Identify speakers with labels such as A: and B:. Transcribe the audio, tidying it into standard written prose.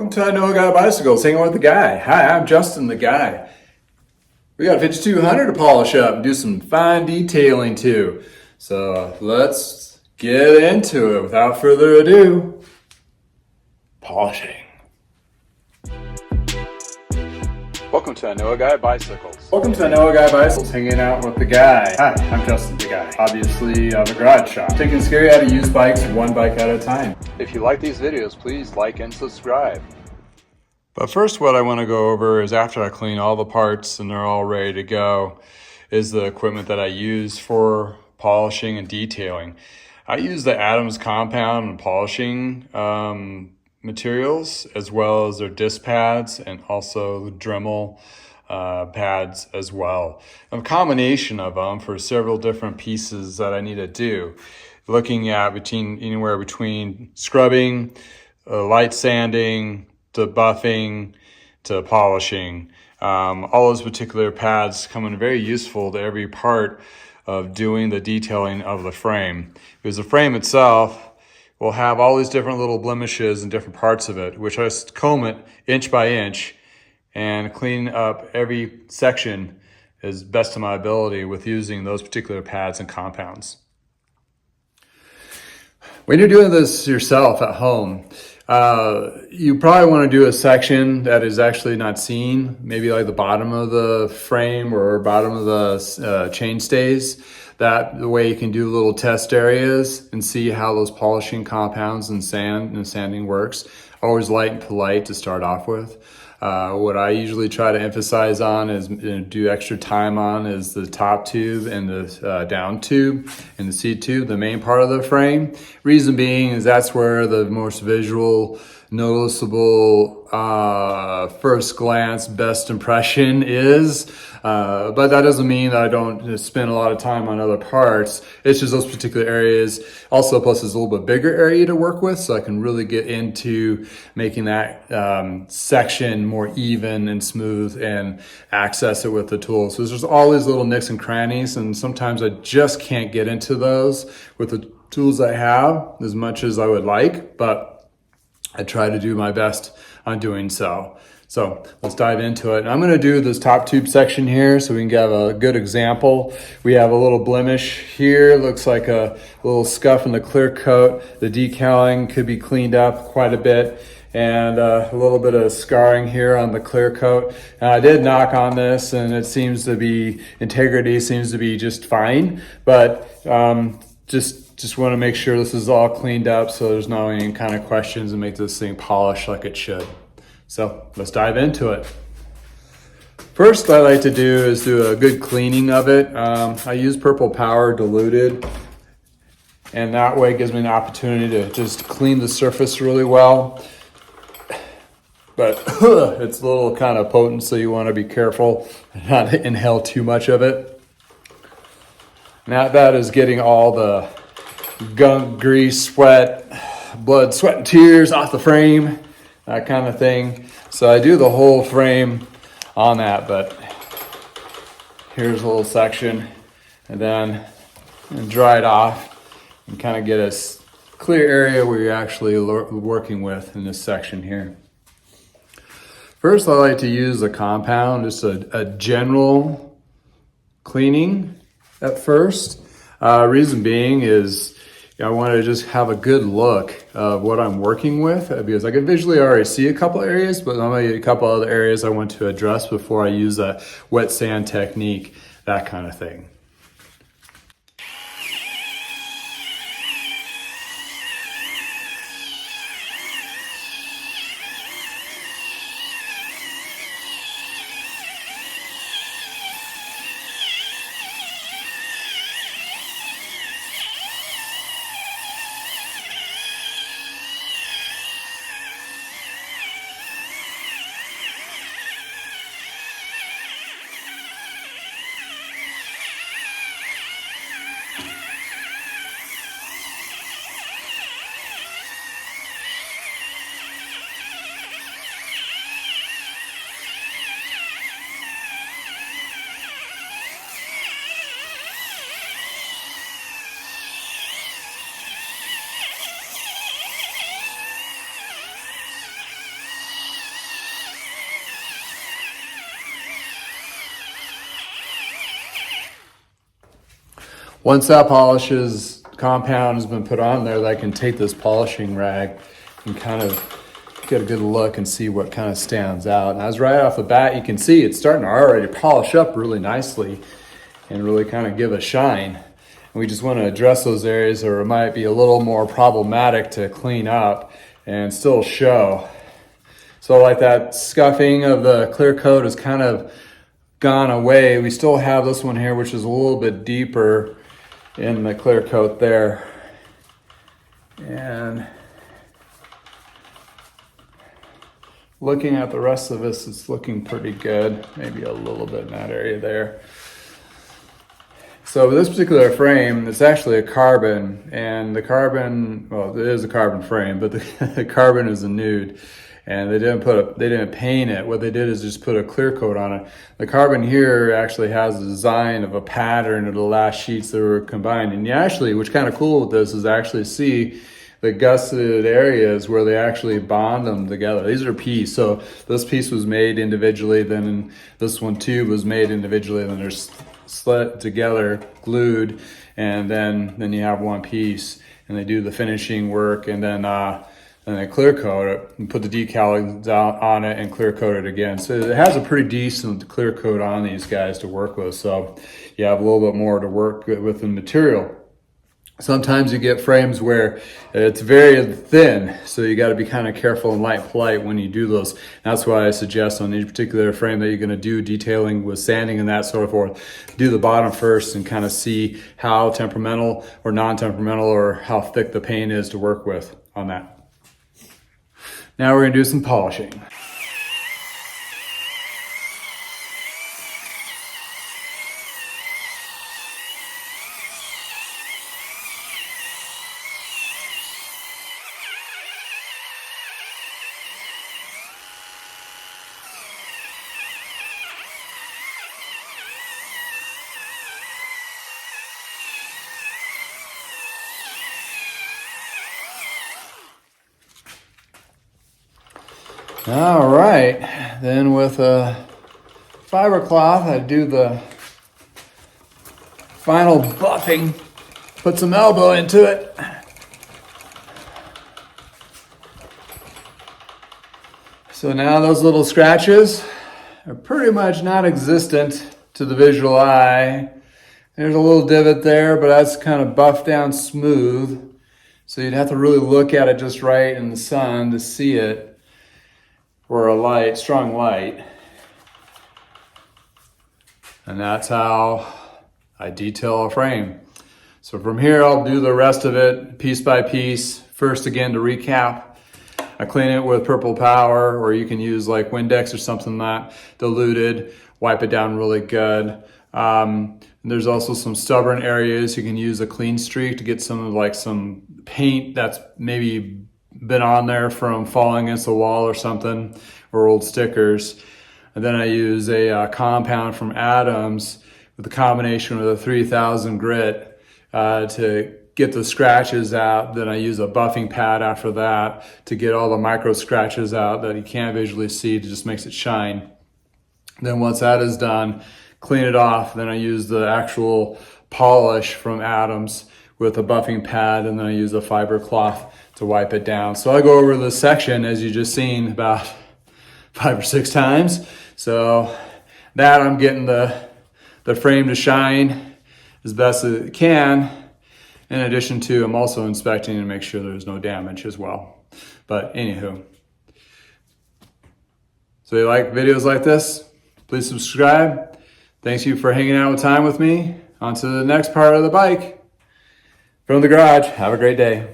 A: Welcome to I Know a Guy Bicycles, hanging with the guy. Hi, I'm Justin, the guy. We got a 5200 to polish up and do some fine detailing too. So let's get into it without further ado. Polishing. Welcome to I Know a Guy Bicycles. Welcome to I Know a Guy Bicycles, hanging out with the guy. Hi, I'm Justin, the guy. Obviously, I have a garage shop. Taking scary how to use bikes one bike at a time. If you like these videos, please like and subscribe. But first, what I want to go over is after I clean all the parts and they're all ready to go, is the equipment that I use for polishing and detailing. I use the Adams compound and polishing materials, as well as their disc pads and also the Dremel pads as well. A combination of them for several different pieces that I need to do. Looking at anywhere between scrubbing, light sanding, to buffing, to polishing. All those particular pads come in very useful to every part of doing the detailing of the frame. Because the frame itself will have all these different little blemishes in different parts of it, which I comb it inch by inch and clean up every section as best of my ability with using those particular pads and compounds. When you're doing this yourself at home, you probably want to do a section that is actually not seen, maybe like the bottom of the frame or bottom of the chain stays. That the way you can do little test areas and see how those polishing compounds and sanding works. Always light and polite to start off with. What I usually try to emphasize on is do extra time on is the top tube and the down tube and the seat tube, the main part of the frame. Reason being is that's where the most visual, noticeable, first glance, best impression is. But that doesn't mean that I don't spend a lot of time on other parts. It's just those particular areas. Also, plus it's a little bit bigger area to work with, so I can really get into making that section more even and smooth and access it with the tools. So there's all these little nicks and crannies, and sometimes I just can't get into those with the tools I have as much as I would like, but I try to do my best on doing so. So let's dive into it. And I'm going to do this top tube section here so we can get a good example. We have a little blemish here. Looks like a little scuff in the clear coat. The decaling could be cleaned up quite a bit. And a little bit of scarring here on the clear coat. And I did knock on this and it seems to be, integrity seems to be just fine. But just want to make sure this is all cleaned up so there's not any kind of questions and make this thing polished like it should. So let's dive into it. First, what I like to do is do a good cleaning of it. I use Purple Power diluted, and that way it gives me an opportunity to just clean the surface really well. But it's a little kind of potent, so you want to be careful and not inhale too much of it. Now that is getting all the gunk, grease, sweat, blood, sweat, and tears off the frame. That kind of thing. So I do the whole frame on that, but here's a little section, and then dry it off and kind of get a clear area where you're actually working with in this section here. First, I like to use a compound, just a general cleaning at first. Reason being is I want to just have a good look of what I'm working with because I can visually already see a couple areas, but there might be a couple other areas I want to address before I use a wet sand technique, that kind of thing. Once that polishes compound has been put on there, I can take this polishing rag and kind of get a good look and see what kind of stands out. And as right off the bat, you can see it's starting to already polish up really nicely and really kind of give a shine. And we just want to address those areas where it might be a little more problematic to clean up and still show. So like that scuffing of the clear coat has kind of gone away. We still have this one here, which is a little bit deeper in the clear coat there. And looking at the rest of this, it's looking pretty good. Maybe a little bit in that area there. So this particular frame, it's actually a carbon, and the carbon, well, it is a carbon frame, but the carbon is a nude, and they didn't paint it. What they did is just put a clear coat on it. The carbon here actually has a design of a pattern of the last sheets that were combined, and you actually, which kind of cool with this is actually see the gusseted areas where they actually bond them together. These are pieces. So this piece was made individually, then this one too was made individually, then there's slit together, glued, and then you have one piece, and they do the finishing work, and then they clear coat it and put the decals out on it and clear coat it again. So it has a pretty decent clear coat on these guys to work with. So you have a little bit more to work with the material. Sometimes you get frames where it's very thin, so you got to be kind of careful and polite when you do those. That's why I suggest on each particular frame that you're going to do detailing with sanding and that sort of forth, do the bottom first and kind of see how temperamental or non-temperamental or how thick the paint is to work with on that. Now we're going to do some polishing. All right, then with a fiber cloth, I do the final buffing, put some elbow into it. So now those little scratches are pretty much non-existent to the visual eye. There's a little divot there, but that's kind of buffed down smooth. So you'd have to really look at it just right in the sun to see it. Or a strong light. And that's how I detail a frame. So from here, I'll do the rest of it piece by piece. First, again, to recap, I clean it with Purple Power, or you can use like Windex or something that diluted, wipe it down really good. There's also some stubborn areas. You can use a clean streak to get some paint that's maybe been on there from falling against the wall or something, or old stickers. And then I use a compound from Adams with a combination with a 3000 grit to get the scratches out. Then I use a buffing pad after that to get all the micro scratches out that you can't visually see. It just makes it shine. Then once that is done, clean it off. Then I use the actual polish from Adams with a buffing pad, and then I use a fiber cloth to wipe it down. So I go over this section, as you just seen, about 5 or 6 times. So that I'm getting the frame to shine as best as it can. In addition to, I'm also inspecting to make sure there's no damage as well. But anywho, so you like videos like this, please subscribe. Thanks you for hanging out time with me. On to the next part of the bike. From the garage, have a great day.